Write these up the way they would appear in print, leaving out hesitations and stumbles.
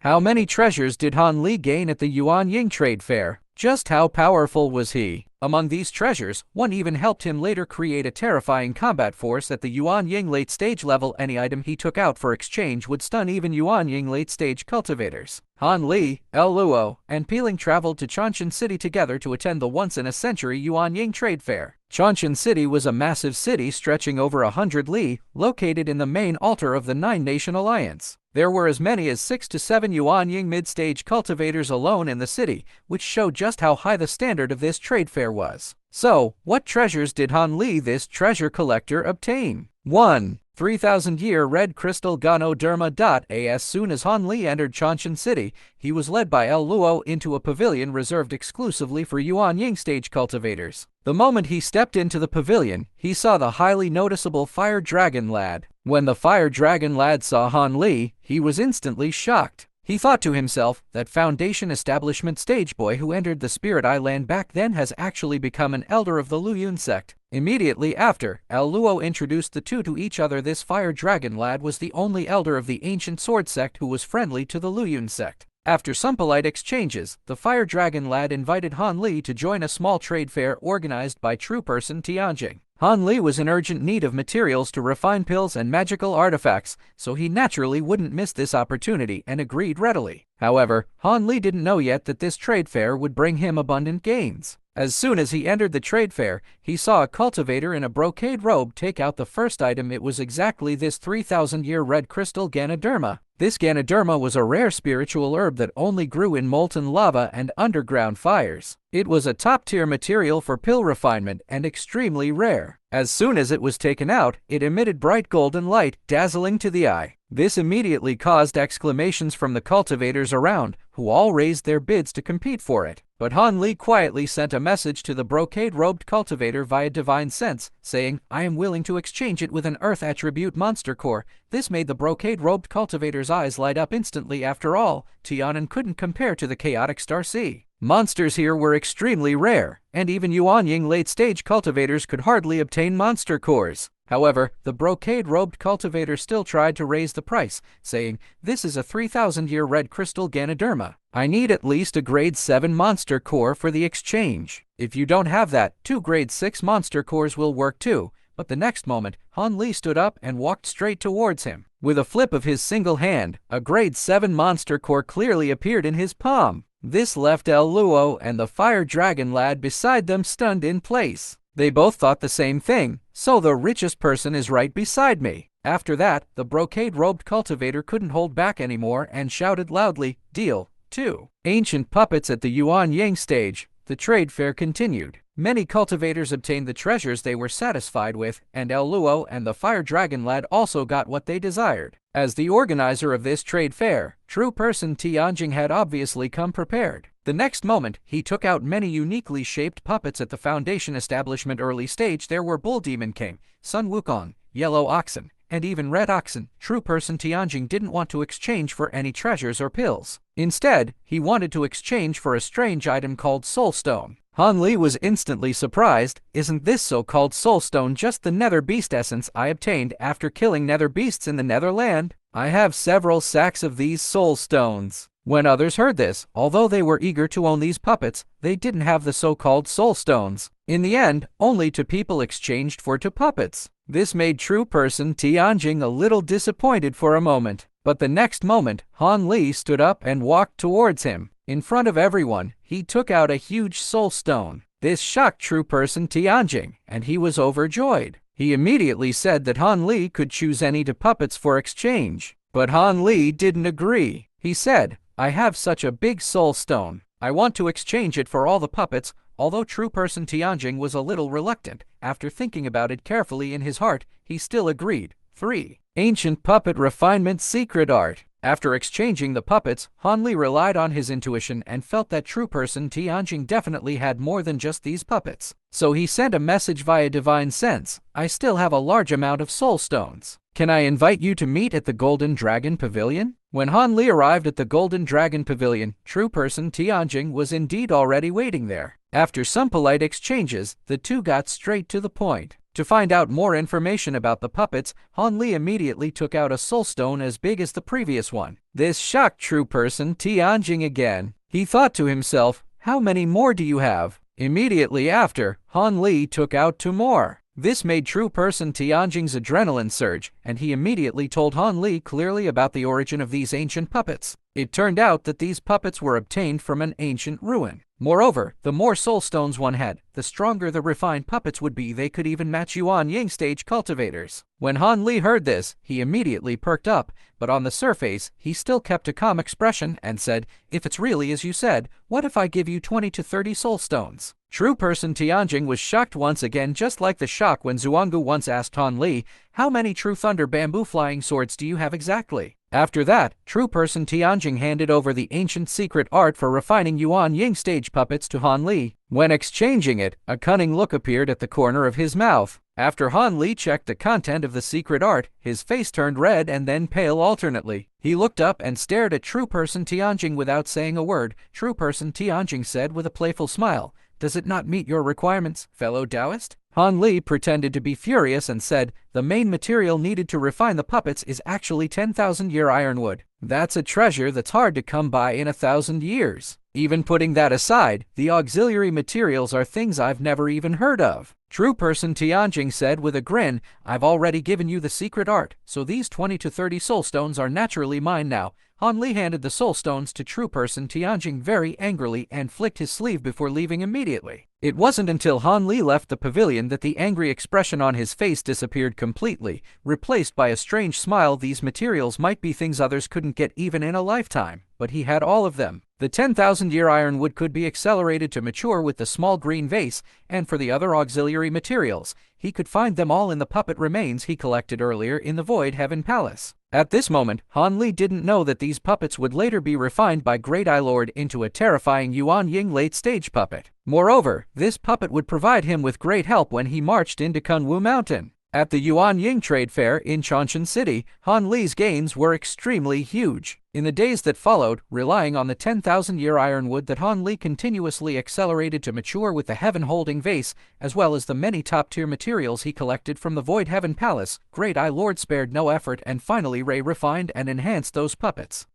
How many treasures did Han Li gain at the Yuan Ying trade fair? Just how powerful was he? Among these treasures, one even helped him later create a terrifying combat force at the Yuan Ying late stage level. Any item he took out for exchange would stun even Yuan Ying late stage cultivators. Han Li, El Luo, and Peeling traveled to Qiantian City together to attend the once-in-a-century Yuan Ying trade fair. Qiantian City was a massive city stretching over 100 li, located in the main altar of the Nine-Nation Alliance. There were as many as 6 to 7 Yuan Ying mid-stage cultivators alone in the city, which showed just how high the standard of this trade fair was. So, what treasures did Han Li, this treasure collector, obtain? 1. 3,000-year red crystal Ganoderma. As soon as Han Li entered Qiantian City, he was led by El Luo into a pavilion reserved exclusively for Yuan Ying stage cultivators. The moment he stepped into the pavilion, he saw the highly noticeable Fire Dragon Lad. When the Fire Dragon Lad saw Han Li, he was instantly shocked. He thought to himself, that Foundation Establishment stage boy who entered the Spirit Island back then has actually become an elder of the Luyun sect. Immediately after, El Luo introduced the two to each other. This Fire Dragon Lad was the only elder of the Ancient Sword sect who was friendly to the Luyun sect. After some polite exchanges, the Fire Dragon Lad invited Han Li to join a small trade fair organized by true person Qiantian. Han Li was in urgent need of materials to refine pills and magical artifacts, so he naturally wouldn't miss this opportunity and agreed readily. However, Han Li didn't know yet that this trade fair would bring him abundant gains. As soon as he entered the trade fair, he saw a cultivator in a brocade robe take out the first item. It was exactly this 3,000-year red crystal Ganoderma. This Ganoderma was a rare spiritual herb that only grew in molten lava and underground fires. It was a top-tier material for pill refinement and extremely rare. As soon as it was taken out, it emitted bright golden light, dazzling to the eye. This immediately caused exclamations from the cultivators around, who all raised their bids to compete for it. But Han Li quietly sent a message to the brocade-robed cultivator via divine sense, saying, "I am willing to exchange it with an earth attribute monster core." This made the brocade-robed cultivator's eyes light up instantly. After all, Tianan couldn't compare to the chaotic Star Sea. Monsters here were extremely rare, and even Yuan Ying late-stage cultivators could hardly obtain monster cores. However, the brocade-robed cultivator still tried to raise the price, saying, "This is a 3,000-year red crystal Ganoderma. I need at least a grade 7 monster core for the exchange. If you don't have that, 2 grade 6 monster cores will work too." But the next moment, Han Li stood up and walked straight towards him. With a flip of his single hand, a grade 7 monster core clearly appeared in his palm. This left El Luo and the Fire Dragon Lad beside them stunned in place. They both thought the same thing, so the richest person is right beside me. After that, the brocade-robed cultivator couldn't hold back anymore and shouted loudly, "Deal 2." Ancient puppets at the Yuan Ying stage. The trade fair continued. Many cultivators obtained the treasures they were satisfied with, and El Luo and the Fire Dragon Lad also got what they desired. As the organizer of this trade fair, true person Qiantian had obviously come prepared. The next moment, he took out many uniquely shaped puppets at the Foundation Establishment early stage. There were Bull Demon King, Sun Wukong, Yellow Oxen, and even Red Oxen. True person Qiantian didn't want to exchange for any treasures or pills. Instead, he wanted to exchange for a strange item called Soul Stone. Han Li was instantly surprised. "Isn't this so-called Soul Stone just the Nether Beast essence I obtained after killing Nether Beasts in the Netherland? I have several sacks of these Soul Stones." When others heard this, although they were eager to own these puppets, they didn't have the so-called Soul Stones. In the end, only 2 people exchanged for 2 puppets. This made true person Qiantian a little disappointed for a moment. But the next moment, Han Li stood up and walked towards him. In front of everyone, he took out a huge Soul Stone. This shocked true person Qiantian, and he was overjoyed. He immediately said that Han Li could choose any 2 puppets for exchange. But Han Li didn't agree. He said, "I have such a big Soul Stone. I want to exchange it for all the puppets." Although true person Qiantian was a little reluctant, after thinking about it carefully in his heart, he still agreed. 3. Ancient Puppet Refinement Secret Art. After exchanging the puppets, Han Li relied on his intuition and felt that true person Qiantian definitely had more than just these puppets. So he sent a message via divine sense, "I still have a large amount of Soul Stones. Can I invite you to meet at the Golden Dragon Pavilion?" When Han Li arrived at the Golden Dragon Pavilion, true person Qiantian was indeed already waiting there. After some polite exchanges, the two got straight to the point. To find out more information about the puppets, Han Li immediately took out a soul stone as big as the previous one. This shocked true person Tianjing again. He thought to himself, how many more do you have? Immediately after, Han Li took out 2 more. This made true person Tianjing's adrenaline surge, and he immediately told Han Li clearly about the origin of these ancient puppets. It turned out that these puppets were obtained from an ancient ruin. Moreover, the more soul stones one had, the stronger the refined puppets would be. They could even match Yuan Ying stage cultivators. When Han Li heard this, he immediately perked up, but on the surface, he still kept a calm expression and said, if it's really as you said, what if I give you 20 to 30 soul stones? True person Tianjing was shocked once again, just like the shock when Zhuanggu once asked Han Li, how many true thunder bamboo flying swords do you have exactly? After that, true person Tianjing handed over the ancient secret art for refining Yuan Ying stage puppets to Han Li. When exchanging it, a cunning look appeared at the corner of his mouth. After Han Li checked the content of the secret art, his face turned red and then pale alternately. He looked up and stared at true person Tianjing without saying a word. True person Tianjing said with a playful smile, does it not meet your requirements, fellow Taoist? Han Li pretended to be furious and said, the main material needed to refine the puppets is actually 10,000-year ironwood. That's a treasure that's hard to come by in 1,000 years. Even putting that aside, the auxiliary materials are things I've never even heard of. True person Tianjing said with a grin, I've already given you the secret art, so these 20 to 30 soul stones are naturally mine now. Han Li handed the soul stones to true person Tianjing very angrily and flicked his sleeve before leaving immediately. It wasn't until Han Li left the pavilion that the angry expression on his face disappeared completely, replaced by a strange smile. These materials might be things others couldn't get even in a lifetime, but he had all of them. The 10,000-year ironwood could be accelerated to mature with the small green vase, and for the other auxiliary materials, he could find them all in the puppet remains he collected earlier in the Void Heaven Palace. At this moment, Han Li didn't know that these puppets would later be refined by Great Eye Lord into a terrifying Yuan Ying late-stage puppet. Moreover, this puppet would provide him with great help when he marched into Kunwu Mountain. At the Yuan Ying trade fair in Qiantian City, Han Li's gains were extremely huge. In the days that followed, relying on the 10,000-year ironwood that Han Li continuously accelerated to mature with the heaven-holding vase, as well as the many top-tier materials he collected from the Void Heaven Palace, Great Eye Lord spared no effort and finally refined and enhanced those puppets.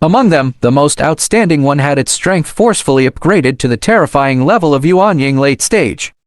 Among them, the most outstanding one had its strength forcefully upgraded to the terrifying level of Yuan Ying late stage.